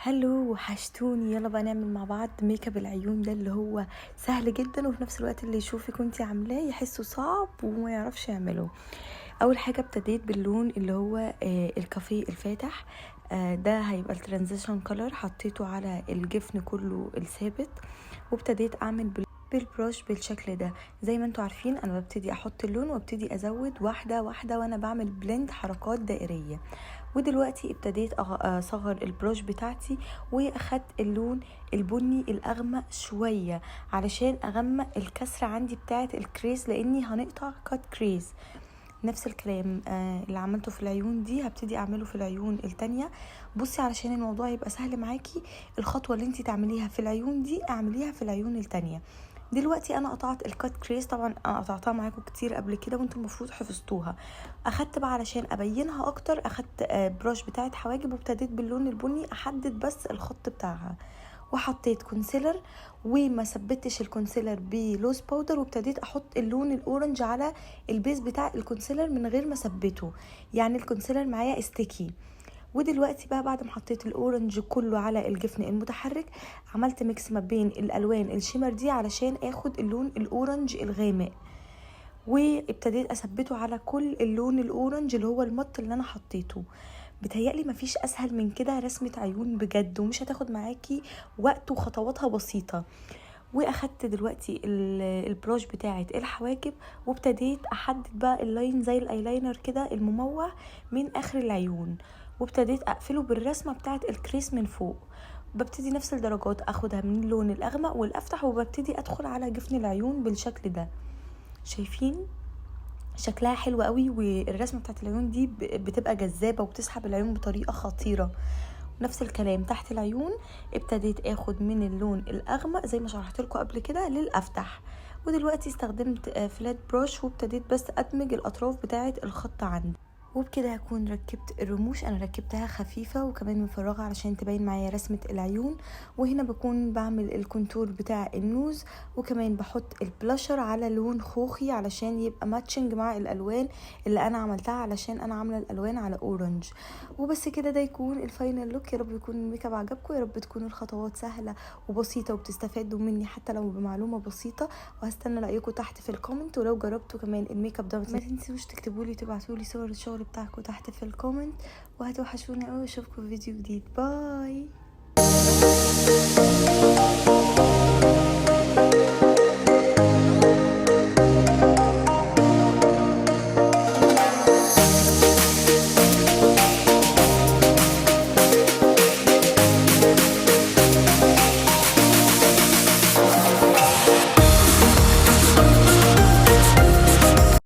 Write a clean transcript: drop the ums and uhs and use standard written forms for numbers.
هلو وحشتوني. يلا بقى نعمل مع بعض ميك اب العيون ده اللي هو سهل جدا، وفي نفس الوقت اللي يشوفك وانتي عاملاه يحسه صعب وما يعرفش يعمله. اول حاجه ابتديت باللون اللي هو الكافيه الفاتح. ده هيبقى الترانزيشن كولر، حطيته على الجفن كله الثابت، وابتديت اعمل بالبروش بالشكل ده. زي ما انتوا عارفين انا ببتدي احط اللون وابتدي ازود واحده واحده وانا بعمل بلند حركات دائريه. ودلوقتي ابتديت اصغر البروش بتاعتي، واخدت اللون البني الاغمق شويه علشان اغمق الكسره عندي بتاعه الكريز، لاني هنقطع كات كريز. نفس الكلام اللي عملته في العيون دي هبتدي اعمله في العيون التانية. بصي علشان الموضوع يبقى سهل معاكي، الخطوة اللي انتي تعمليها في العيون دي اعمليها في العيون التانية. دلوقتي انا قطعت الكات كريس، طبعا انا قطعتها معاكم كتير قبل كده وانتم المفروض حفظتوها. اخدت بقى علشان ابينها اكتر، اخدت بروش بتاعت حواجب وابتديت باللون البني احدد بس الخط بتاعها، وحطيت كونسيلر وما ثبتش الكونسيلر بلوز باودر، وابتديت احط اللون الاورنج على البيز بتاع الكونسيلر من غير ما اثبته، يعني الكونسيلر معايا استيكي. ودلوقتي بقى بعد ما حطيت الاورنج كله على الجفن المتحرك، عملت ميكس ما بين الالوان الشيمر دي علشان اخد اللون الاورنج الغامق، وابتديت اثبته على كل اللون الاورنج اللي هو المط اللي انا حطيته. بتهيألي مفيش اسهل من كده رسمة عيون بجد، ومش هتاخد معاكي وقت وخطواتها بسيطة. واخدت دلوقتي البروش بتاعه الحواجب، وابتديت احدد بقى اللاين زي الايلاينر كده المموه من اخر العيون، وابتديت اقفله بالرسمه بتاعه الكريس من فوق. ببتدي نفس الدرجات اخدها من اللون الاغمق والافتح، وببتدي ادخل على جفن العيون بالشكل ده. شايفين شكلها حلو قوي، والرسمه بتاعت العيون دي بتبقى جذابه وبتسحب العيون بطريقه خطيره. نفس الكلام تحت العيون، ابتديت اخد من اللون الاغمق زي ما شرحت لكم قبل كده للافتح. ودلوقتي استخدمت فلات بروش، وابتديت بس ادمج الاطراف بتاعه الخط عندي. وبكده هكون ركبت الرموش. انا ركبتها خفيفة وكمان مفرغة علشان تبين معايا رسمة العيون. وهنا بكون بعمل الكونتور بتاع النوز، وكمان بحط البلاشر على لون خوخي علشان يبقى ماتشنج مع الالوان اللي انا عملتها، علشان انا عاملة الالوان على اورنج. وبس كده ده يكون الفاينل لوك. يا رب يكون الميك اب عجبكم، يا رب تكون الخطوات سهلة وبسيطة وبتستفادوا مني حتى لو بمعلومة بسيطة. وهستنى رأيكم تحت في الكومنت، ولو جربتوا كمان الميك اب ده ما تنسوش تكتبوا لي تبعتوا لي صور الشغل بتاعكم تحت في الكومنت. وهتوحشوني قوي، اشوفكم في فيديو جديد. باي.